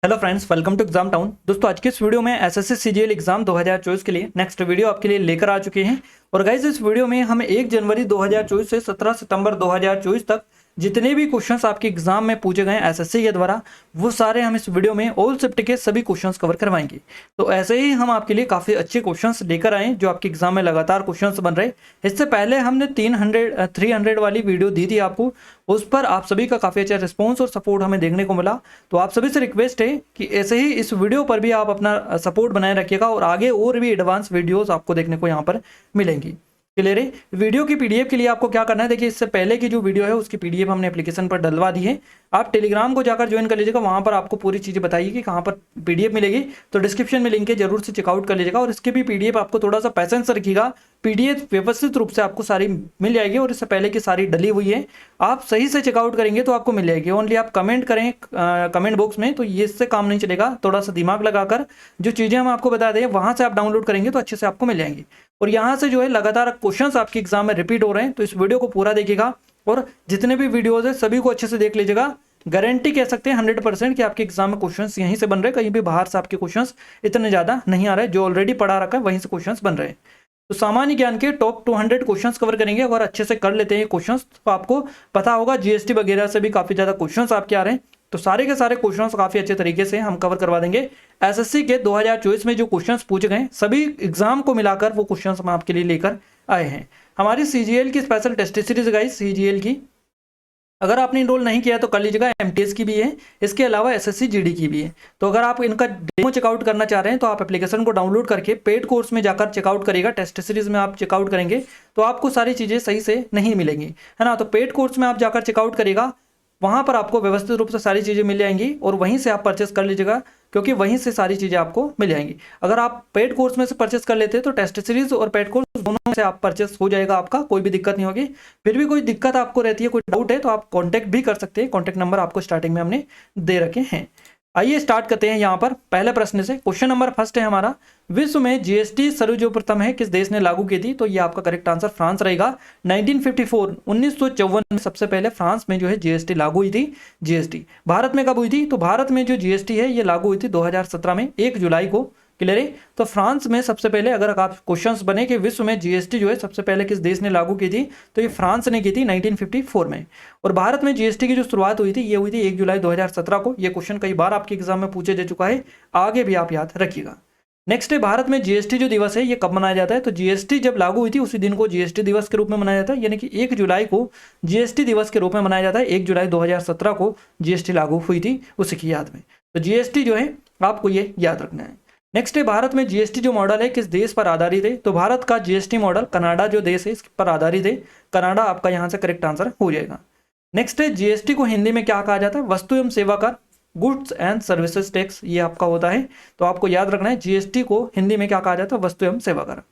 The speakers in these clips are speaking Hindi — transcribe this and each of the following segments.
Hello friends, welcome to exam town. दोस्तों, आज के इस वीडियो में एसएससी सीजीएल एग्जाम 2024 के लिए नेक्स्ट वीडियो आपके लिए लेकर आ चुके हैं। और गाइस, इस वीडियो में हम 1 जनवरी 2024 से 17 सितंबर 2024 तक जितने भी क्वेश्चंस आपके एग्जाम में पूछे गए एसएससी के द्वारा, वो सारे हम इस वीडियो में ऑल शिफ्ट के सभी क्वेश्चंस कवर करवाएंगे। तो ऐसे ही हम आपके लिए काफ़ी अच्छे क्वेश्चंस लेकर आए जो आपके एग्जाम में लगातार क्वेश्चंस बन रहे। इससे पहले हमने 300 वाली वीडियो दी थी आपको, उस पर आप सभी का काफ़ी अच्छा रिस्पॉन्स और सपोर्ट हमें देखने को मिला। तो आप सभी से रिक्वेस्ट है कि ऐसे ही इस वीडियो पर भी आप अपना सपोर्ट बनाए रखिएगा और आगे और भी एडवांस वीडियोस आपको देखने को यहाँ पर मिलेंगी। क्लियर है? वीडियो की पीडीएफ के लिए आपको क्या करना है, देखिए इससे पहले की जो वीडियो है उसकी पीडीएफ हमने एप्लीकेशन पर डलवा दी है। आप टेलीग्राम को जाकर ज्वाइन कर लीजिएगा, वहां पर आपको पूरी चीज़ें बताइए कि कहाँ पर पीडीएफ मिलेगी। तो डिस्क्रिप्शन में लिंक है, जरूर से चेकआउट कर लीजिएगा। और इसके भी पीडीएफ आपको थोड़ा सा पैसेंस से रखिएगा, पीडीएफ व्यवस्थित रूप से आपको सारी मिल जाएगी और इससे पहले की सारी डली हुई है। आप सही से चेकआउट करेंगे तो आपको मिल जाएगी। ओनली आप कमेंट करें कमेंट बॉक्स में, तो ये इससे काम नहीं चलेगा। थोड़ा सा दिमाग लगाकर जो चीज़ें हम आपको बता दें वहाँ से आप डाउनलोड करेंगे तो अच्छे से आपको मिल जाएंगी। और यहाँ से जो है लगातार क्वेश्चंस आपके एग्जाम में रिपीट हो रहे हैं, तो इस वीडियो को पूरा देखिएगा और जितने भी वीडियोज है सभी को अच्छे से देख लीजिएगा। गारंटी कह सकते हैं 100% कि आपके एग्जाम में क्वेश्चंस यहीं से बन रहे हैं, कहीं भी बाहर से आपके क्वेश्चंस इतने ज़्यादा नहीं आ रहे। जो ऑलरेडी पढ़ा रखा है वहीं से क्वेश्चंस बन रहे हैं। तो सामान्य ज्ञान के टॉप 200 क्वेश्चंस कवर करेंगे। अगर अच्छे से कर लेते हैं क्वेश्चंस तो आपको पता होगा जीएसटी वगैरह से भी काफ़ी ज़्यादा क्वेश्चंस आपके आ रहे हैं। तो सारे के सारे क्वेश्चंस काफ़ी अच्छे तरीके से हम कवर करवा देंगे। एसएससी के 2024 में जो क्वेश्चंस पूछे गए सभी एग्जाम को मिलाकर वो क्वेश्चंस हम आपके लिए लेकर आए हैं। हमारी सीजीएल की special test series guys, CGL की अगर आपने इनरोल नहीं किया तो कर लीजिएगा। एमटीएस की भी है, इसके अलावा एसएससी जीडी की भी है। तो अगर आप इनका डेमो चेकआउट करना चाह रहे हैं तो आप एप्लीकेशन को डाउनलोड करके पेड कोर्स में जाकर चेकआउट करिएगा। टेस्ट सीरीज में आप चेकआउट करेंगे तो आपको सारी चीज़ें सही से नहीं मिलेंगी, है ना। तो पेड कोर्स में आप जाकर चेकआउट करिएगा, वहाँ पर आपको व्यवस्थित रूप से सारी चीज़ें मिल जाएंगी और वहीं से आप परचेस कर लीजिएगा, क्योंकि वहीं से सारी चीज़ें आपको मिल जाएंगी। अगर आप पेड कोर्स में से परचेस कर लेते हैं तो टेस्ट सीरीज और पेड कोर्स दोनों में से आप परचेस हो जाएगा, आपका कोई भी दिक्कत नहीं होगी। फिर भी कोई दिक्कत आपको रहती है, कोई डाउट है तो आप कॉन्टैक्ट भी कर सकते हैं। कॉन्टैक्ट नंबर आपको स्टार्टिंग में हमने दे रखे हैं। आइए स्टार्ट करते हैं यहाँ पर पहले प्रश्न से। क्वेश्चन नंबर फर्स्ट है हमारा, विश्व में जीएसटी सर्वप्रथम है किस देश ने लागू की थी? तो ये आपका करेक्ट आंसर फ्रांस रहेगा। 1954 1954 में सबसे पहले फ्रांस में जो है जीएसटी लागू हुई थी। जीएसटी भारत में कब हुई थी? तो भारत में जो जीएसटी है ये लागू हुई थी 2017 में 1 जुलाई को। क्लियर है? तो फ्रांस में सबसे पहले, अगर आप क्वेश्चंस बने कि विश्व में जीएसटी जो है सबसे पहले किस देश ने लागू की थी, तो ये फ्रांस ने की थी 1954 में। और भारत में जीएसटी की जो शुरुआत हुई थी ये हुई थी 1 जुलाई 2017 को। ये क्वेश्चन कई बार आपके एग्जाम में पूछे जा चुका है, आगे भी आप याद रखिएगा। नेक्स्ट है, भारत में जीएसटी जो दिवस है ये कब मनाया जाता है? तो जीएसटी जब लागू हुई थी उसी दिन को जीएसटी दिवस के रूप में मनाया जाता है, यानी कि 1 जुलाई को जीएसटी दिवस के रूप में मनाया जाता है। 1 जुलाई 2017 को जीएसटी लागू हुई थी, उसी की याद में। तो जीएसटी जो है आपको ये याद रखना है। नेक्स्ट है, भारत में जीएसटी जो मॉडल है किस देश पर आधारित है? तो भारत का जीएसटी मॉडल कनाडा जो देश है इस पर आधारित है। कनाडा आपका यहाँ से करेक्ट आंसर हो जाएगा। नेक्स्ट है, जीएसटी को हिंदी में क्या कहा जाता है? वस्तु एवं सेवा कर, गुड्स एंड सर्विसेज टैक्स, ये आपका होता है। तो आपको याद रखना है जीएसटी को हिंदी में क्या कहा जाता है? वस्तु एवं सेवा कर।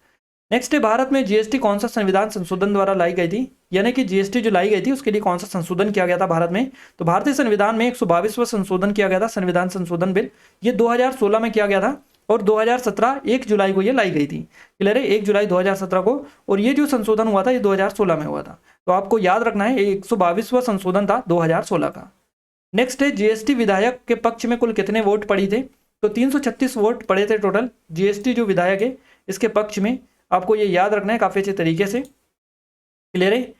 नेक्स्ट है, भारत में जीएसटी कौन सा संविधान संशोधन द्वारा लाई गई थी? यानी कि जीएसटी जो लाई गई थी उसके लिए कौन सा संशोधन किया गया था भारत में? तो भारतीय संविधान में 122वां संशोधन किया गया था, संविधान संशोधन बिल। ये 2016 में किया गया था और 2017 1 जुलाई को ये लाई गई थी। क्लियर है? 1 जुलाई 2017 को। और ये जो संशोधन हुआ था ये 2016 में हुआ था। तो आपको याद रखना है ये 122वां संशोधन था 2016 का। नेक्स्ट है, जीएसटी विधायक के पक्ष में कुल कितने वोट पड़ी थे? तो 336 वोट पड़े थे टोटल। जीएसटी जो विधायक है इसके पक्ष में आपको ये याद रखना है काफ़ी अच्छे तरीके से। क्लियर है?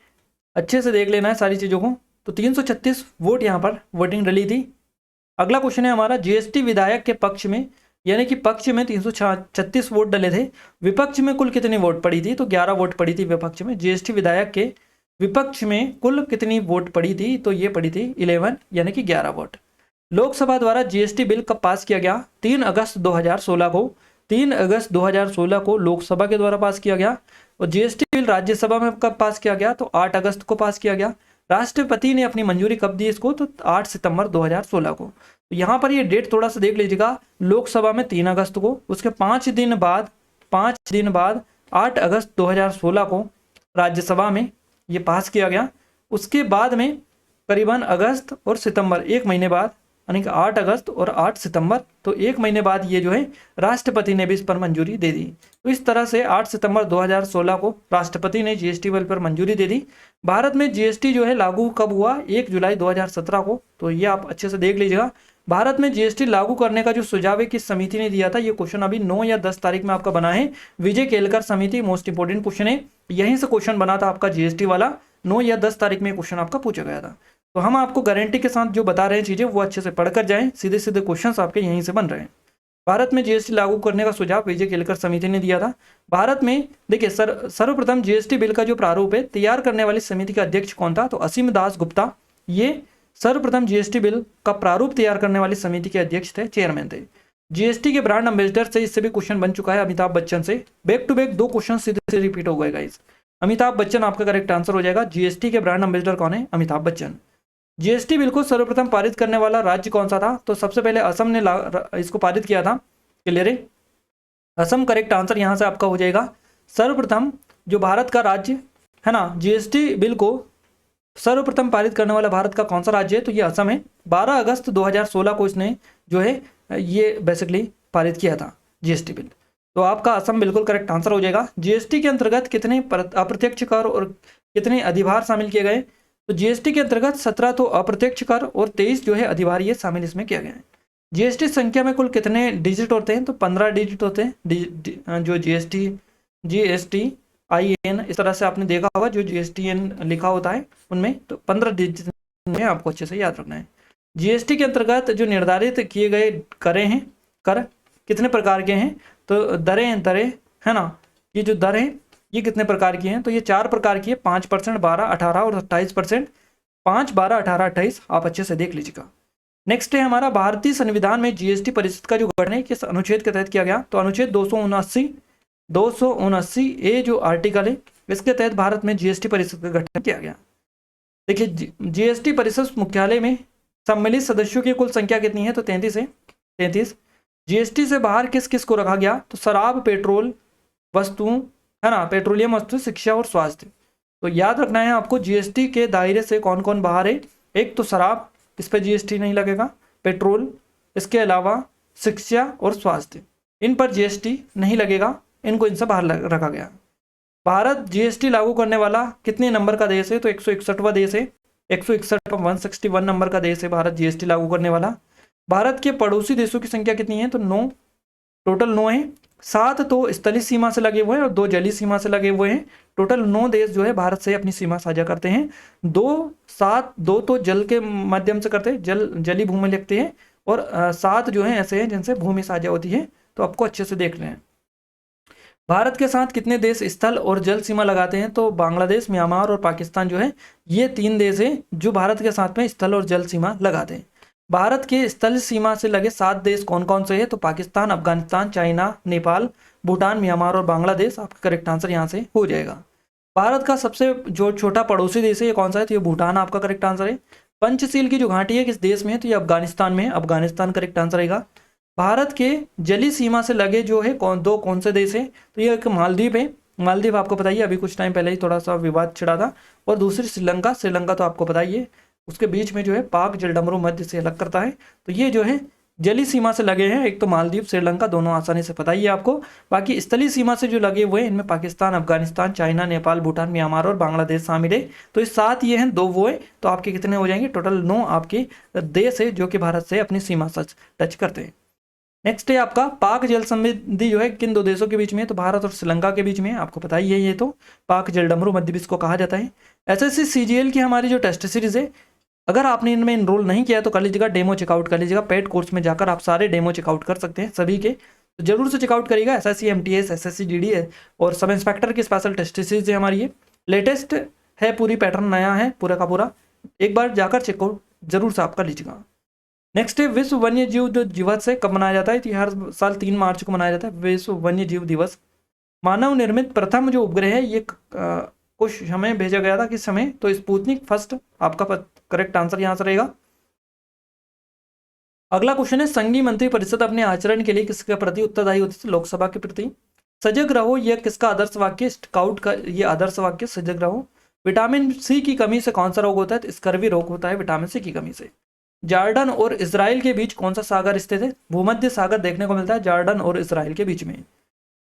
अच्छे से देख लेना है सारी चीज़ों को। तो 336 वोट यहाँ पर वोटिंग डली थी। अगला क्वेश्चन है हमारा, जीएसटी विधायक के पक्ष में, यानी कि पक्ष में 336 वोट डले थे, विपक्ष में कुल कितनी वोट पड़ी थी? तो 11 वोट पड़ी थी विपक्ष में। जीएसटी विधायक के विपक्ष में कुल कितनी वोट पड़ी थी? तो ये पड़ी थी 11, यानी कि 11 वोट। लोकसभा द्वारा जीएसटी बिल कब पास किया गया? 3 अगस्त 2016 को। 3 अगस्त 2016 को लोकसभा के द्वारा पास किया गया। और जीएसटी बिल राज्यसभा में कब पास किया गया? तो 8 अगस्त को पास किया गया। राष्ट्रपति ने अपनी मंजूरी कब दी इसको? तो 8 सितंबर 2016 को। तो यहाँ पर ये डेट थोड़ा सा देख लीजिएगा। लोकसभा में 3 अगस्त को, उसके 5 दिन बाद 8 अगस्त 2016 को राज्यसभा में ये पास किया गया। उसके बाद में करीबन अगस्त और सितंबर, 1 महीने बाद, यानी कि 8 अगस्त और 8 सितंबर, तो 1 महीने बाद ये जो है राष्ट्रपति ने भी इस पर मंजूरी दे दी। तो इस तरह से 8 सितंबर 2016 को राष्ट्रपति ने जीएसटी बिल पर मंजूरी दे दी। भारत में जीएसटी जो है लागू कब हुआ? 1 जुलाई 2017 को। तो ये आप अच्छे से देख लीजिएगा। भारत में जीएसटी लागू करने का जो सुझाव है किस समिति ने दिया था, ये क्वेश्चन अभी 9 या 10 तारीख में आपका बना है। विजय केलकर समिति, मोस्ट इंपोर्टेंट क्वेश्चन है, यहीं से क्वेश्चन बना था आपका जीएसटी वाला। 9 या 10 तारीख में क्वेश्चन आपका पूछा गया था। तो हम आपको गारंटी के साथ जो बता रहे हैं चीजें वो अच्छे से पढ़कर जाएं, सीधे सीधे क्वेश्चन आपके यहीं से बन रहे हैं। भारत में जीएसटी लागू करने का सुझाव विजय केलकर समिति ने दिया था। भारत में देखिए सर्वप्रथम जीएसटी बिल का जो प्रारूप है तैयार करने वाली समिति का अध्यक्ष कौन था, तो असीम दास गुप्ता ये सर्वप्रथम जीएसटी बिल का प्रारूप तैयार करने वाली समिति के अध्यक्ष थे, चेयरमैन थे। जीएसटी के ब्रांड एम्बेसडर से इससे भी क्वेश्चन बन चुका है अमिताभ बच्चन से। बैक टू बैक 2 क्वेश्चन सीधे से रिपीट हो गए गाइस। अमिताभ बच्चन आपका करेक्ट आंसर हो जाएगा। जीएसटी के ब्रांड एम्बेसडर कौन है, अमिताभ बच्चन। जीएसटी बिल को सर्वप्रथम पारित करने वाला राज्य कौन सा था, तो सबसे पहले असम ने इसको पारित किया था। क्लियर है, असम करेक्ट आंसर यहाँ से आपका हो जाएगा। सर्वप्रथम जो भारत का राज्य है ना, जीएसटी बिल को सर्वप्रथम पारित करने वाला भारत का कौन सा राज्य है, तो ये असम है। 12 अगस्त 2016 को इसने जो है ये बेसिकली पारित किया था जीएसटी बिल। तो आपका असम बिल्कुल करेक्ट आंसर हो जाएगा। जीएसटी के अंतर्गत कितने अप्रत्यक्ष कर और कितने अधिभार शामिल किए गए, तो जीएसटी के अंतर्गत 17 तो अप्रत्यक्ष कर और 23 जो है अधिभार ये शामिल इसमें किया गया है। जीएसटी संख्या में कुल कितने डिजिट होते हैं, तो 15 डिजिट होते हैं। जो जीएसटी IN इस तरह से आपने देखा होगा, जो GSTN लिखा होता है उनमें, तो 15 डिजिट में आपको अच्छे से याद रखना है। जीएसटी के अंतर्गत जो निर्धारित किए गए करें हैं, कर कितने प्रकार के हैं, तो दरें है ना, ये जो दर हैं ये कितने प्रकार की हैं, तो ये 4 प्रकार की है, 5%, 12, 18 और 28%। 5, 12, 18, 28 आप अच्छे से देख लीजिएगा। नेक्स्ट है हमारा भारतीय संविधान में जीएसटी परिषद का जो गठन है किस अनुच्छेद के तहत किया गया, तो अनुच्छेद 279 ए जो आर्टिकल है इसके तहत भारत में जीएसटी परिषद का गठन किया गया। देखिए जीएसटी परिषद मुख्यालय में सम्मिलित सदस्यों की कुल संख्या कितनी है, तो 33 है। 33। जीएसटी से बाहर किस किस को रखा गया, तो शराब, पेट्रोल वस्तु है ना, पेट्रोलियम वस्तु, शिक्षा और स्वास्थ्य। तो याद रखना है आपको जीएसटी के दायरे से कौन कौन बाहर है। एक तो शराब, इस पर जीएसटी नहीं लगेगा। पेट्रोल, इसके अलावा शिक्षा और स्वास्थ्य, इन पर जीएसटी नहीं लगेगा, इनको इनसे बाहर रखा गया। भारत जीएसटी लागू करने वाला कितने नंबर का देश है, तो 161वां देश है। 161 नंबर का देश है भारत जीएसटी लागू करने वाला। भारत के पड़ोसी देशों की संख्या कितनी है, तो 9, टोटल 9 है। 7 तो स्थलीय सीमा से लगे हुए हैं और 2 जलीय सीमा से लगे हुए हैं। टोटल 9 देश जो है भारत से अपनी सीमा साझा करते हैं। 2 तो जल के माध्यम से करते हैं, जली भूमि लिखते हैं, और 7 जो है ऐसे हैं जिनसे भूमि साझा होती है। तो आपको अच्छे से देख लें। भारत के साथ कितने देश स्थल और जल सीमा लगाते हैं, तो बांग्लादेश, म्यांमार और पाकिस्तान जो है ये 3 देश हैं जो भारत के साथ में स्थल और जल सीमा लगाते हैं। भारत के स्थल सीमा से लगे 7 देश कौन कौन से हैं, तो पाकिस्तान, अफगानिस्तान, चाइना, नेपाल, भूटान, म्यांमार और बांग्लादेश। आपका करेक्ट आंसर यहाँ से हो जाएगा। भारत का सबसे जो छोटा पड़ोसी देश है ये कौन सा है, तो ये भूटान आपका करेक्ट आंसर है। पंचशील की जो घाटी है किस देश में है, तो ये अफगानिस्तान में है। अफगानिस्तान करेक्ट आंसर रहेगा। भारत के जलीय सीमा से लगे जो है कौन से देश है, तो ये एक मालदीव है। मालदीव आपको बताइए अभी कुछ टाइम पहले ही थोड़ा सा विवाद छिड़ा था। और दूसरी श्रीलंका तो आपको बताइए उसके बीच में जो है पाक जलडमरू मध्य से अलग करता है। तो ये जो है जलीय सीमा से लगे हैं, एक तो मालदीव, श्रीलंका, दोनों आसानी से पता ही है आपको। बाकी स्थलीय सीमा से जो लगे हुए हैं इनमें पाकिस्तान, अफगानिस्तान, चाइना, नेपाल, भूटान, म्यांमार और बांग्लादेश शामिल है। तो इस 7 ये हैं, 2 वो है, तो आपके कितने हो जाएंगे, टोटल 9 आपके देश है जो कि भारत से अपनी सीमा टच करते हैं। नेक्स्ट है आपका पाक जल संधि जो है किन 2 देशों के बीच में है, तो भारत और श्रीलंका के बीच में। आपको पता ही है ये तो पाक जलडमरू मध्य भी इसको कहा जाता है। एसएससी सीजीएल की हमारी जो टेस्ट सीरीज है, अगर आपने इनमें इनरोल नहीं किया तो कर लीजिएगा, डेमो चेकआउट कर लीजिएगा। पेड कोर्स में जाकर आप सारे डेमो चेकआउट कर सकते हैं सभी के, तो जरूर से चेकआउट करिएगा। एसएससी एमटीएस, एसएससी जीडी और सब इंस्पेक्टर की स्पेशल टेस्ट सीरीज है हमारी, ये लेटेस्ट है, पूरी पैटर्न नया है पूरा का पूरा। एक बार जाकर चेकआउट जरूर से आप कर लीजिएगा। नेक्स्ट है विश्व वन्य जीव जो दिवस है कब मनाया जाता है, तो हर साल 3 मार्च को मनाया जाता है विश्व वन्य जीव दिवस। मानव निर्मित प्रथम जो उपग्रह है ये कुछ समय भेजा गया था, किस समय, तो स्पुतनिक फर्स्ट आपका करेक्ट आंसर यहाँ से रहेगा। अगला क्वेश्चन है संघीय मंत्री परिषद अपने आचरण के लिए किसके प्रति उत्तरदायी होती है, लोकसभा के प्रति। सजग रहो यह किसका आदर्श वाक्य, स्काउट का ये आदर्श वाक्य, सजग रहो। विटामिन सी की कमी से कौन सा रोग होता है, तो स्कर्वी रोग होता है विटामिन सी की कमी से। जॉर्डन और इजराइल के बीच कौन सा सागर स्थित है, भूमध्य सागर देखने को मिलता है जॉर्डन और इजराइल के बीच में।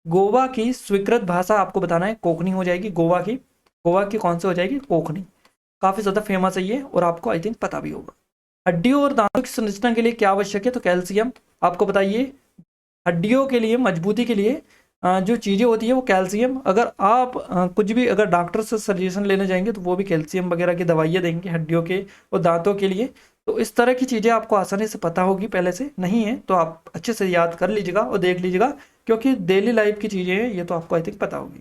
गोवा की स्वीकृत भाषा आपको बताना है कोंकणी हो जाएगी। गोवा की कौन सी हो जाएगी, कोंकणी। काफी ज्यादा फेमस है ये और आपको आई थिंक पता भी होगा। हड्डियों और दांतों की संरचना के लिए क्या आवश्यक है, तो कैल्शियम। आपको बताइए हड्डियों के लिए मजबूती के लिए जो चीज़ें होती है वो कैल्शियम। अगर आप कुछ भी अगर डॉक्टर से सजेशन लेने जाएंगे तो वो भी कैल्शियम वगैरह की दवाइयाँ देंगे हड्डियों के और दांतों के लिए। तो इस तरह की चीज़ें आपको आसानी से पता होगी, पहले से नहीं है तो आप अच्छे से याद कर लीजिएगा और देख लीजिएगा, क्योंकि डेली लाइफ की चीज़ें हैं, ये तो आपको आई थिंक पता होगी।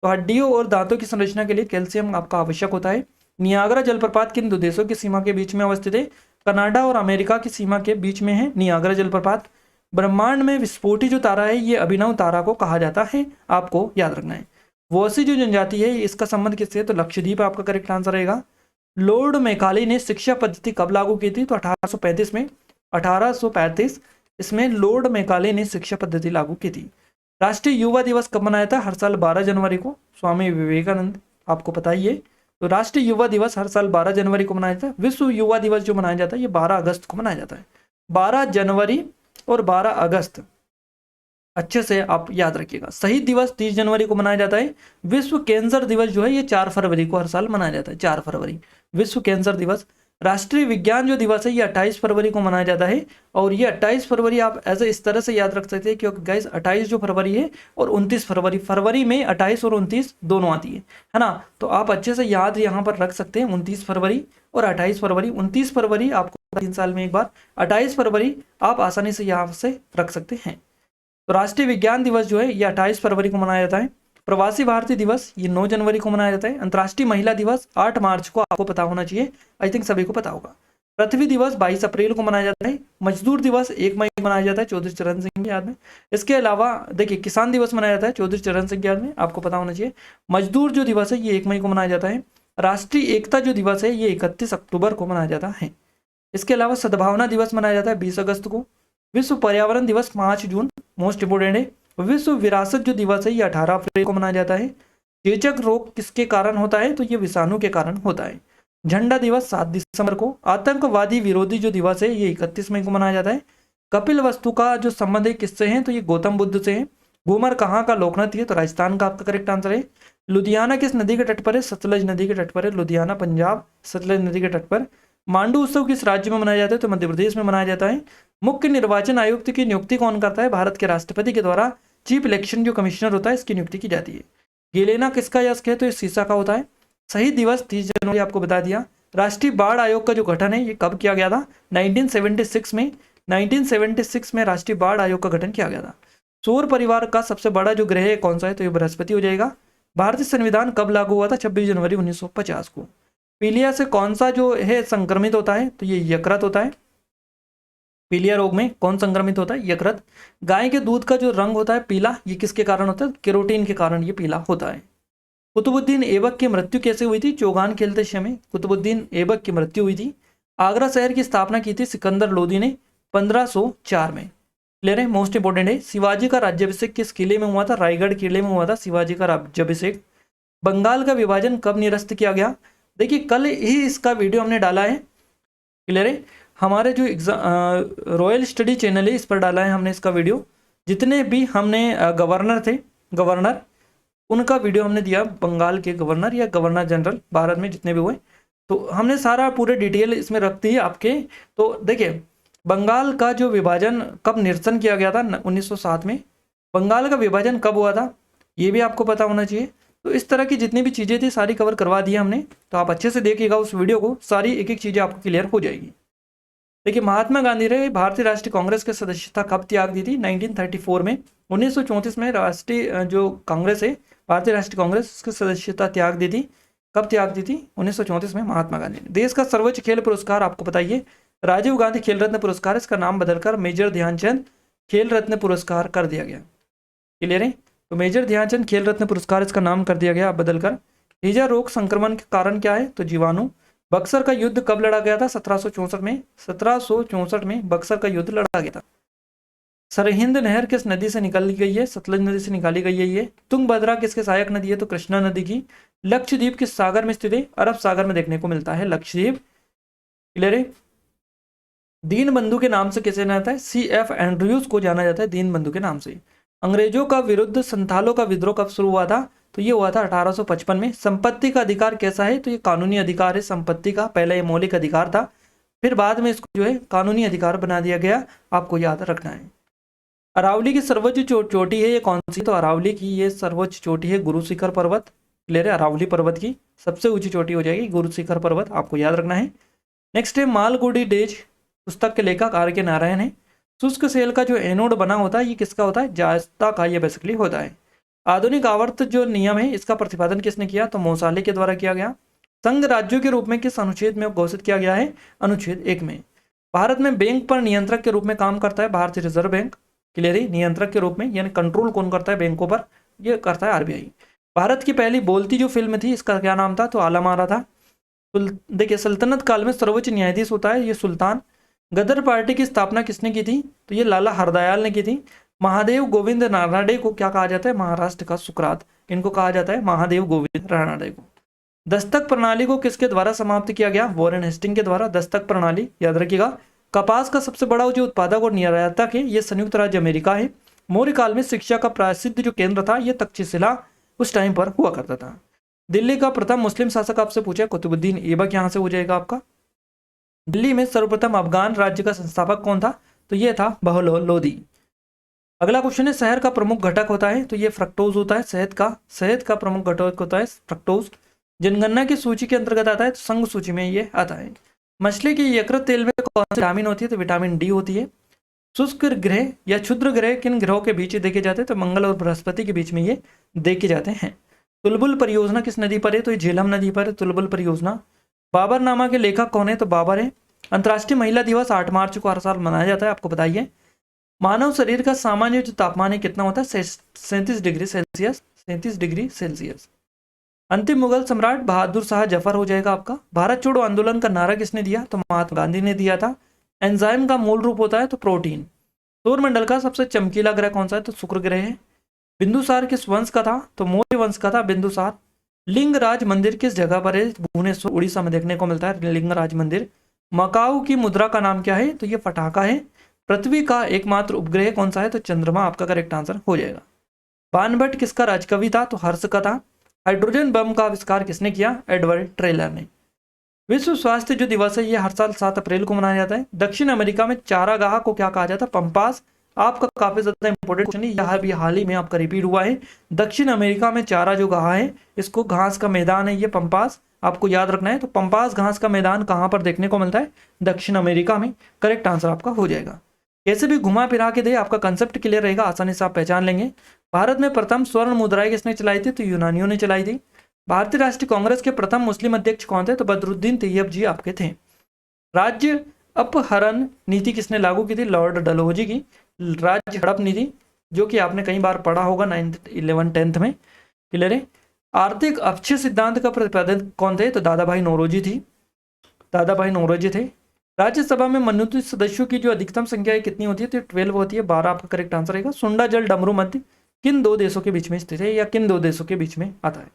तो हड्डियों और दांतों की संरचना के लिए कैल्शियम आपका आवश्यक होता है। नियाग्रा जलप्रपात किन दो देशों की सीमा के बीच में अवस्थित है, कनाडा और अमेरिका की सीमा के बीच में है नियाग्रा जलप्रपात। ब्रह्मांड में विस्फोटी जो तारा है ये अभिनव तारा को कहा जाता है, आपको याद रखना है। वोसी जो जनजाति है इसका संबंध किससे है, तो लक्षद्वीप आपका करेक्ट आंसर रहेगा। लॉर्ड मैकाले ने शिक्षा पद्धति कब लागू की थी, तो 1835 में। 1835 इसमें लॉर्ड मैकाले ने शिक्षा पद्धति लागू की थी। राष्ट्रीय युवा दिवस कब मनाया था, हर साल 12 जनवरी को, स्वामी विवेकानंद, आपको पता ही है। तो राष्ट्रीय युवा दिवस हर साल 12 जनवरी को मनाया जाता है। विश्व युवा दिवस जो मनाया जाता है ये 12 अगस्त को मनाया जाता है। 12 जनवरी और 12 अगस्त अच्छे से आप याद रखिएगा। शहीद दिवस 30 जनवरी को मनाया जाता है। विश्व कैंसर दिवस जो है ये 4 फरवरी को हर साल मनाया जाता है, 4 फरवरी विश्व कैंसर दिवस। राष्ट्रीय विज्ञान जो दिवस है ये 28 फरवरी को मनाया जाता है। और ये 28 फरवरी आप ऐसे इस तरह से याद रख सकते हैं, क्योंकि गाइस 28 जो फरवरी है और 29 फरवरी, फरवरी में 28 और 29 दोनों आती है ना। तो आप अच्छे से याद यहाँ पर रख सकते हैं 29 फरवरी और 28 फरवरी। 29 फरवरी आपको 3 साल में एक बार, 28 फरवरी आप आसानी से यहाँ से रख सकते हैं। तो राष्ट्रीय विज्ञान दिवस जो है ये 28 फरवरी को मनाया जाता है। प्रवासी भारतीय दिवस ये 9 जनवरी को मनाया जाता है। अंतर्राष्ट्रीय महिला दिवस 8 मार्च को, आपको पता होना चाहिए, आई थिंक सभी को पता होगा। पृथ्वी दिवस 22 अप्रैल को मनाया जाता है। मजदूर दिवस 1 मई को मनाया जाता है चौधरी चरण सिंह की याद में। इसके अलावा देखिए किसान दिवस मनाया जाता है चौधरी चरण सिंह की याद में, आपको पता होना चाहिए। मजदूर जो दिवस है ये 1 मई को मनाया जाता है। राष्ट्रीय एकता जो दिवस है ये 31 अक्टूबर को मनाया जाता है। इसके अलावा सद्भावना दिवस मनाया जाता है 20 अगस्त को। विश्व पर्यावरण दिवस 5 जून, मोस्ट इंपोर्टेंट है। विश्व विरासत जो दिवस है ये 18 अप्रैल को मनाया जाता है। चेचक रोग किसके कारण होता है, तो ये विषाणु के कारण होता है। झंडा दिवस 7 दिसंबर को। आतंकवादी विरोधी जो दिवस है ये 31 मई को मनाया जाता है। कपिल वस्तु का जो संबंध है किससे है, तो ये गौतम बुद्ध से है। घूमर कहाँ का लोकनृत्य है, तो राजस्थान का आपका करेक्ट आंसर है। लुधियाना किस नदी के तट पर है, सतलज नदी के तट पर है। लुधियाना पंजाब, सतलज नदी के तट पर। मांडू उत्सव किस राज्य में मनाया जाता है, तो मध्य प्रदेश में मनाया जाता है। मुख्य निर्वाचन आयुक्त की नियुक्ति कौन करता है, भारत के राष्ट्रपति के द्वारा चीफ इलेक्शन जो कमिश्नर होता है इसकी नियुक्ति की जाती है। गेलेना किसका यस्क है, तो ये सीसा का होता है। शहीद दिवस 30 जनवरी आपको बता दिया। राष्ट्रीय बाढ़ आयोग का जो गठन है ये कब किया गया था, 1976 में। 1976 में राष्ट्रीय बाढ़ आयोग का गठन किया गया था। सौर परिवार का सबसे बड़ा जो ग्रह है कौन सा है, तो ये बृहस्पति हो जाएगा। भारतीय संविधान कब लागू हुआ था, 26 जनवरी 1950 को। पीलिया से कौन सा जो है संक्रमित होता है, तो ये यकृत होता है। पीलिया रोग में कौन संक्रमित होता है, यकृत। गाय के दूध का जो रंग होता है पीला, ये किसके कारण होता है, केरोटीन के कारण ये पीला होता है। कुतुबुद्दीन ऐबक की मृत्यु कैसे हुई थी, चौगान खेलते समय कुतुबुद्दीन ऐबक की मृत्यु हुई थी। आगरा शहर की स्थापना की थी सिकंदर लोदी ने 1504 में। क्लियर है, मोस्ट इंपोर्टेंट है। शिवाजी का राज्याभिषेक किस किले में हुआ था, रायगढ़ किले में हुआ था शिवाजी का राज्याभिषेक। बंगाल का विभाजन कब निरस्त किया गया, देखिए कल ही इसका वीडियो हमने डाला है। क्लियर है, हमारे जो रॉयल स्टडी चैनल है इस पर डाला है हमने इसका वीडियो। जितने भी हमने गवर्नर थे, गवर्नर उनका वीडियो हमने दिया, बंगाल के गवर्नर या गवर्नर जनरल भारत में जितने भी हुए, तो हमने सारा पूरे डिटेल इसमें रख दी है आपके। तो देखिए बंगाल का जो विभाजन कब निरसन किया गया था, 1907 में। बंगाल का विभाजन कब हुआ था ये भी आपको पता होना चाहिए। तो इस तरह की जितनी भी चीज़ें थी सारी कवर करवा दी हमने, तो आप अच्छे से देखिएगा उस वीडियो को, सारी एक एक चीज़ें आपको क्लियर हो जाएगी। देखिए महात्मा गांधी ने भारतीय राष्ट्रीय कांग्रेस की सदस्यता कब त्याग दी थी, 1934 में। 1934 में राष्ट्रीय जो कांग्रेस है, भारतीय राष्ट्रीय कांग्रेस, उसकी सदस्यता त्याग दी थी। कब त्याग दी थी, 1934 में महात्मा गांधी ने। देश का सर्वोच्च खेल पुरस्कार आपको बताइए, राजीव गांधी खेल रत्न पुरस्कार, इसका नाम बदलकर मेजर ध्यानचंद खेल रत्न पुरस्कार कर दिया गया। क्लियर है, तो मेजर ध्यानचंद खेल रत्न पुरस्कार इसका नाम कर दिया गया बदलकर। हैजा रोग संक्रमण के कारण क्या है, तो जीवाणु। बक्सर का युद्ध कब लड़ा गया था, 1764 में। 1764 में बक्सर का युद्ध लड़ा गया था। सरहिंद नहर किस नदी से निकाली गई है, सतलज नदी से निकाली गई है ये। तुंगभद्रा किसके सहायक नदी है, तो कृष्णा नदी की। लक्षद्वीप किस सागर में स्थित है, अरब सागर में देखने को मिलता है लक्षद्वीप। क्लियर है, दीन बंधु के नाम से किसे जाना जाता है, CF एंड्रयूज को जाना जाता है दीन बंधु के नाम से। अंग्रेजों का विरुद्ध संथालों का विद्रोह कब शुरू हुआ था, तो ये हुआ था 1855 में। संपत्ति का अधिकार कैसा है, तो ये कानूनी अधिकार है संपत्ति का, पहले ये मौलिक अधिकार था। फिर बाद में इसको जो है कानूनी अधिकार बना दिया गया, आपको याद रखना है। अरावली की सर्वोच्च चोटी है ये कौन सी? तो अरावली की ये सर्वोच्च चोटी है गुरु शिखर पर्वत। क्लियर है, अरावली पर्वत की सबसे ऊंची चोटी हो जाएगी गुरु शिखर पर्वत, आपको याद रखना है। नेक्स्ट है मालगुडी डेज पुस्तक के लेखक आर के नारायण है। शुष्क सेल का जो एनोड बना होता है ये किसका होता है? जायस्ता का ये बेसिकली होता है। आधुनिक आवर्त जो नियम है इसका प्रतिपादन किसने किया? तो मोसाले के द्वारा किया गया। संघ राज्यों के रूप में किस अनुच्छेद में घोषित किया गया है? अनुच्छेद 1 में। भारत में बैंक पर नियंत्रक के रूप में काम करता है भारतीय रिजर्व बैंक। क्लियर है, नियंत्रक के रूप में, यानी कंट्रोल कौन करता है बैंकों पर? ये करता है आरबीआई। भारत की पहली बोलती जो फिल्म थी इसका क्या नाम था? तो आलमारा था। देखिए सल्तनत काल में सर्वोच्च न्यायाधीश होता है ये सुल्तान। गदर पार्टी की स्थापना किसने की थी? तो ये लाला हरदयाल ने की थी। महादेव गोविंद रानडे को क्या कहा जाता है? महाराष्ट्र का सुकरात, इनको कहा जाता है महादेव गोविंद रानडे को। दस्तक प्रणाली को किसके द्वारा समाप्त किया गया? वॉरेन हेस्टिंग के द्वारा। दस्तक प्रणाली याद रखिएगा। कपास का सबसे बड़ा जो उत्पादक और निर्यातक है ये संयुक्त राज्य अमेरिका है। मौर्य काल में शिक्षा का प्रसिद्ध जो केंद्र था ये तक्षशिला उस टाइम पर हुआ करता था। दिल्ली का प्रथम मुस्लिम शासक आपसे पूछे कुतुबुद्दीन ऐबक, यहां से हो जाएगा आपका। दिल्ली में सर्वप्रथम अफगान राज्य का संस्थापक कौन था? तो ये था बहलोल लोदी। अगला क्वेश्चन है शहर का प्रमुख घटक होता है, तो ये फ्रक्टोज होता है। शहद का प्रमुख घटक होता है फ्रक्टोज। जनगणना की सूची के अंतर्गत आता है तो संघ सूची में ये आता है। मछली के यकृत तेल में कौन सी विटामिन होती है? तो विटामिन डी होती है। शुष्क ग्रह या क्षुद्र ग्रह किन ग्रहों के बीच देखे जाते हैं? तो मंगल और बृहस्पति के बीच में ये देखे जाते हैं। तुलबुल परियोजना किस नदी पर है? तो ये झेलम नदी पर है तुलबुल परियोजना। बाबरनामा के लेखक कौन है? तो बाबर है। अंतर्राष्ट्रीय महिला दिवस 8 मार्च को हर साल मनाया जाता है, आपको बताइए। मानव शरीर का सामान्य जो तापमान है कितना होता है? 37 डिग्री सेल्सियस। 37 degree Celsius. अंतिम मुगल सम्राट बहादुर शाह जफर हो जाएगा आपका। भारत छोड़ो आंदोलन का नारा किसने दिया? तो महात्मा गांधी ने दिया था। एंजाइम का मूल रूप होता है तो प्रोटीन। सौरमंडल का सबसे चमकीला ग्रह कौन सा है? तो शुक्र ग्रह है। बिंदुसार किस वंश का था? तो मौर्य वंश का था बिंदुसार। लिंगराज मंदिर किस जगह पर है? भुवनेश्वर उड़ीसा में देखने को मिलता है लिंगराज मंदिर। मकाऊ की मुद्रा का नाम क्या है? तो ये फटाका है। पृथ्वी का एकमात्र उपग्रह कौन सा है? तो चंद्रमा आपका करेक्ट आंसर हो जाएगा। बाणभट्ट किसका राजकवि था? तो हर्ष का था। हाइड्रोजन बम का आविष्कार किसने किया? एडवर्ड टेलर ने। विश्व स्वास्थ्य जो दिवस है ये हर साल 7 अप्रैल को मनाया जाता है। दक्षिण अमेरिका में चारागाह को क्या कहा जाता है? पंपास। आपका काफी ज्यादा इंपॉर्टेंट क्वेश्चन है, यह भी हाल ही में आपका रिपीट हुआ है। दक्षिण अमेरिका में चारा जो गाह है इसको घास का मैदान है ये पंपास, आपको याद रखना है। तो पंपास घास का मैदान कहाँ पर देखने को मिलता है? दक्षिण अमेरिका में। करेक्ट आंसर आपका हो जाएगा। कैसे भी घुमा फिरा के दे, आपका कंसेप्ट क्लियर रहेगा, आसानी से आप पहचान लेंगे। भारत में प्रथम स्वर्ण मुद्राएं किसने चलाई थी? तो यूनानियों ने चलाई थी। भारतीय राष्ट्रीय कांग्रेस के प्रथम मुस्लिम अध्यक्ष कौन थे? तो बदरुद्दीन तैयब जी आपके थे। राज्य अपहरण नीति किसने लागू की थी? लॉर्ड डलहौजी की राज्य हड़प नीति, जो कि आपने कई बार पढ़ा होगा 9th 11th 10th में। क्लियर है। आर्थिक अक्षय सिद्धांत का प्रतिपादक कौन थे? तो दादा भाई नौरोजी थी। दादा भाई नौरोजी थे। राज्यसभा में मनोनीत सदस्यों की जो अधिकतम संख्या है कितनी होती है? तो 12 होती है। 12 आपका करेक्ट आंसर रहेगा। सुंडा जल डमरू मध्य किन दो देशों के बीच में स्थित है या किन दो देशों के बीच में आता है?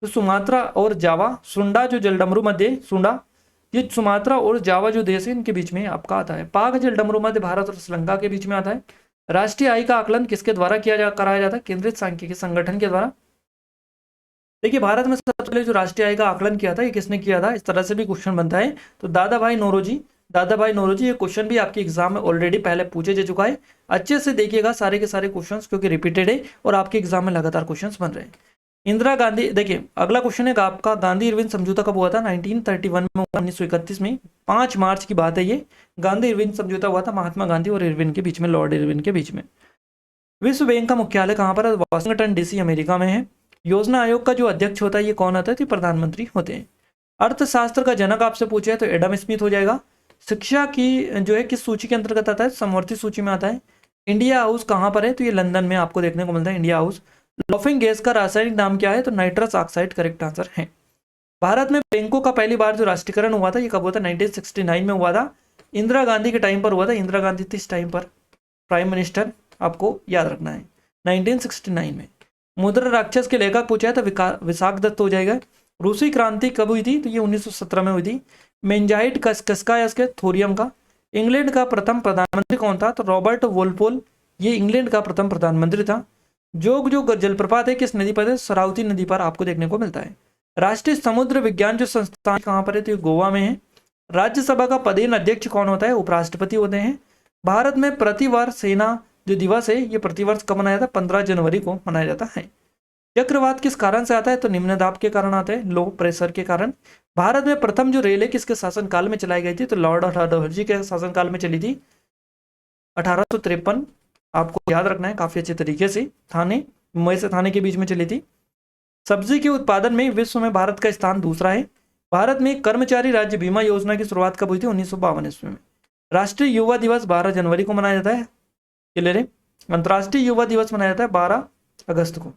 तो सुमात्रा और जावा। सुंडा जो जल डमरू मध्य सुंडा, ये सुमात्रा और जावा जो देश है इनके बीच में आपका आता है। पाक जल डमरू मध्य भारत और श्रीलंका के बीच में आता है। राष्ट्रीय आय का आकलन किसके द्वारा कराया जाता है? केंद्रीय सांख्यिकी संगठन के द्वारा। देखिए भारत में सबसे पहले जो राष्ट्रीय आय का आकलन किया था ये किसने किया था? इस तरह से भी क्वेश्चन बनता है। तो दादा भाई नौरोजी। दादा भाई नौरोजी, ये क्वेश्चन भी आपके एग्जाम में ऑलरेडी पहले पूछे जा चुका है। अच्छे से देखिएगा सारे के सारे क्वेश्चंस, क्योंकि रिपीटेड है और आपके एग्जाम में लगातार क्वेश्चंस बन रहे हैं। इंदिरा गांधी, देखिए अगला क्वेश्चन है आपका, गांधी इरविन समझौता कब हुआ था? 1931 में, 1931 में 5 मार्च की बात है ये। गांधी इरविन समझौता हुआ था महात्मा गांधी और इरविन के बीच में, लॉर्ड इरविन के बीच में। विश्व बैंक का मुख्यालय कहाँ पर है? वाशिंगटन डीसी अमेरिका में है। योजना आयोग का जो अध्यक्ष होता है ये कौन होता है? तो प्रधानमंत्री होते हैं। अर्थशास्त्र का जनक आपसे पूछे तो एडम स्मिथ हो जाएगा। शिक्षा की जो है किस सूची के अंतर्गत आता है? समवर्ती सूची में आता है। इंडिया हाउस कहाँ पर है? तो ये लंदन में आपको देखने को मिलता है इंडिया हाउस। लॉफिंग गैस का रासायनिक नाम क्या है? तो नाइट्रस ऑक्साइड करेक्ट आंसर है। भारत में बैंकों का पहली बार जो राष्ट्रीयकरण हुआ था ये कब हुआ था? 1969 में हुआ था। इंदिरा गांधी के टाइम पर हुआ था। इंदिरा गांधी थी इस टाइम पर प्राइम मिनिस्टर, आपको याद रखना है, 1969 में। मुद्रा राक्षस के लेखक पूछा है तो विशाख दत्त हो जाएगा। रूसी क्रांति कब हुई थी? तो ये 1917 में हुई थी। मेंजाइट किसका है? इसके थोरियम का। इंग्लैंड का प्रथम प्रधानमंत्री कौन था? तो रॉबर्ट वोलपोल, ये इंग्लैंड का प्रथम प्रधानमंत्री था। जोग जो जलप्रपात है किस नदी पर है? सरावती नदी पर आपको देखने को मिलता है। राष्ट्रीय समुद्र विज्ञान जो संस्थान कहाँ पर है? तो ये गोवा में है। राज्यसभा का पदेन अध्यक्ष कौन होता है? उपराष्ट्रपति होते हैं। भारत में प्रतिवर्ष सेना जो दिवस है ये प्रतिवर्ष कब मनाया जाता है? 15 जनवरी को मनाया जाता है। चक्रवात किस कारण से आता है? तो निम्न दाब के कारण आता है, लो प्रेशर के कारण। भारत में प्रथम जो रेल है किसके शासनकाल में चलाई गई थी? तो लॉर्ड हर्डोजी के शासनकाल में चली थी 1853। आपको याद रखना है काफी अच्छे तरीके से। थाने, मुंबई से थाने के बीच में चली थी। सब्जी के उत्पादन में विश्व में भारत का स्थान दूसरा है। भारत में कर्मचारी राज्य बीमा योजना की शुरुआत कब हुई थी? 1952 ईस्वी में। राष्ट्रीय युवा दिवस 12 जनवरी को मनाया जाता है। क्लियर है? अंतर्राष्ट्रीय युवा दिवस मनाया जाता है 12 अगस्त को।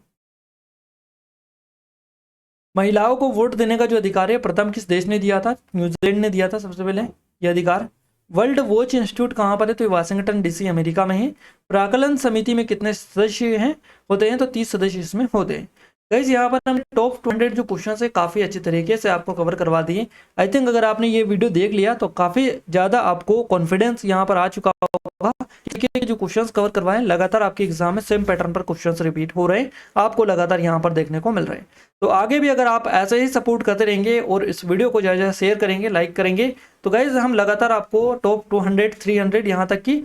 महिलाओं को वोट देने का जो अधिकार है प्रथम किस देश ने दिया था? न्यूजीलैंड ने दिया था सबसे पहले यह अधिकार। वर्ल्ड वॉच इंस्टीट्यूट कहाँ पर है? तो वाशिंगटन डीसी अमेरिका में है। प्राकलन समिति में कितने सदस्य हैं होते हैं? तो 30 सदस्य इसमें होते हैं। गाइस यहाँ पर हमने टॉप 200 जो क्वेश्चन है काफी अच्छे तरीके से आपको कवर करवा दिए। आई थिंक अगर आपने ये वीडियो देख लिया तो काफी ज्यादा आपको कॉन्फिडेंस यहाँ पर आ चुका होगा कि जो क्वेश्चंस कवर करवाए लगातार आपके एग्जाम में सेम पैटर्न पर क्वेश्चंस रिपीट हो रहे हैं, आपको लगातार यहाँ पर देखने को मिल रहे हैं। तो आगे भी अगर आप ऐसे ही सपोर्ट करते रहेंगे और इस वीडियो को ज़्यादा शेयर करेंगे, लाइक करेंगे, तो गाइज हम लगातार आपको टॉप 200 300 यहाँ तक की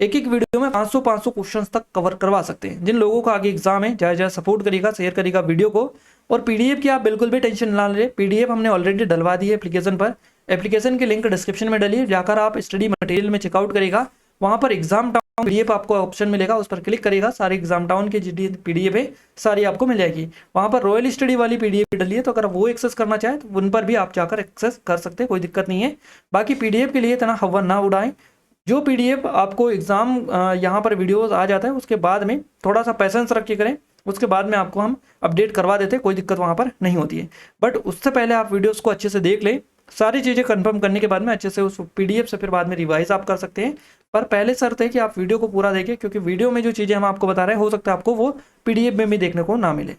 एक एक वीडियो में 500 क्वेश्चंस तक कवर करवा सकते हैं। जिन लोगों का आगे एग्जाम है ज़्यादा सपोर्ट करिएगा, शेयर करिएगा वीडियो को। और पीडीएफ की आप बिल्कुल भी टेंशन ना ले, पीडीएफ हमने ऑलरेडी डलवा दी है एप्लीकेशन पर। एप्लीकेशन की लिंक डिस्क्रिप्शन में डलिए, जाकर आप स्टडी मटेरियल में चेकआउट करेगा, वहाँ पर एग्जाम टाउन पीडीएफ आपको ऑप्शन मिलेगा, उस पर क्लिक करेगा, सारे एग्जाम टाउन की जी पीडीएफ है सारी आपको मिल जाएगी। वहाँ पर रॉयल स्टडी वाली पीडीएफ डलिए, तो अगर वो एक्सेस करना चाहे तो उन पर भी आप जाकर एक्सेस कर सकते हैं, कोई दिक्कत नहीं है। बाकी पीडीएफ के लिए इतना हवा ना उड़ाएं। जो पीडीएफ आपको एग्जाम यहाँ पर वीडियोस आ जाता है उसके बाद में थोड़ा सा पैसेंस रख के करें, उसके बाद में आपको हम अपडेट करवा देते हैं, कोई दिक्कत वहाँ पर नहीं होती है। बट उससे पहले आप वीडियोस को अच्छे से देख लें, सारी चीज़ें कंफर्म करने के बाद में अच्छे से उस पीडीएफ से फिर बाद में रिवाइज आप कर सकते हैं। पर पहले शर्त है कि आप वीडियो को पूरा देखें, क्योंकि वीडियो में जो चीज़ें हम आपको बता रहे हैं हो सकता है आपको वो पीडीएफ में भी देखने को ना मिले।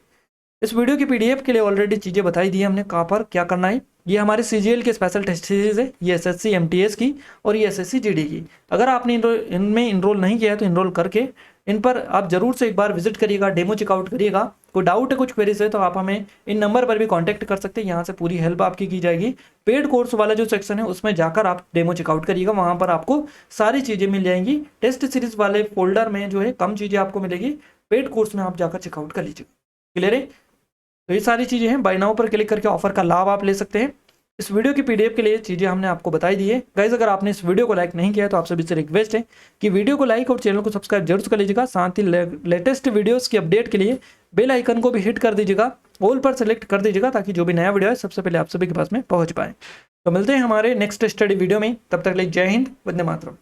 इस वीडियो की पीडीएफ के लिए ऑलरेडी चीज़ें बताई दी है हमने, कहाँ पर क्या करना है। ये हमारे सीजीएल के स्पेशल टेस्ट सीरीज है, ये एसएससी एमटीएस की और ये एसएससी जीडी की। अगर आपने इनमें इनरोल नहीं किया है तो इनरोल करके इन पर आप जरूर से एक बार विजिट करिएगा, डेमो चेकआउट करिएगा। कोई डाउट है, कुछ क्वेरीज है तो आप हमें इन नंबर पर भी कांटेक्ट कर सकते हैं, यहाँ से पूरी हेल्प आपकी की जाएगी। पेड कोर्स वाला जो सेक्शन है उसमें जाकर आप डेमो चेकआउट करिएगा, वहाँ पर आपको सारी चीज़ें मिल जाएंगी। टेस्ट सीरीज वाले फोल्डर में जो है कम चीज़ें आपको मिलेगी, पेड कोर्स में आप जाकर चेकआउट कर लीजिएगा। क्लियर है? तो ये सारी चीज़ें हैं, बाय नाउ पर क्लिक करके ऑफर का लाभ आप ले सकते हैं। इस वीडियो की पीडीएफ के लिए चीज़ें हमने आपको बताई दी है। गाइज अगर आपने इस वीडियो को लाइक नहीं किया है तो आप सभी से रिक्वेस्ट है कि वीडियो को लाइक और चैनल को सब्सक्राइब जरूर कर लीजिएगा। साथ ही लेटेस्ट वीडियोस की अपडेट के लिए बेल आइकन को भी हिट कर दीजिएगा, ऑल पर सेलेक्ट कर दीजिएगा, ताकि जो भी नया वीडियो है सबसे पहले आप सभी के पास में पहुँच पाए। तो मिलते हैं हमारे नेक्स्ट स्टडी वीडियो में, तब तक के लिए जय हिंद, वंदे मातरम।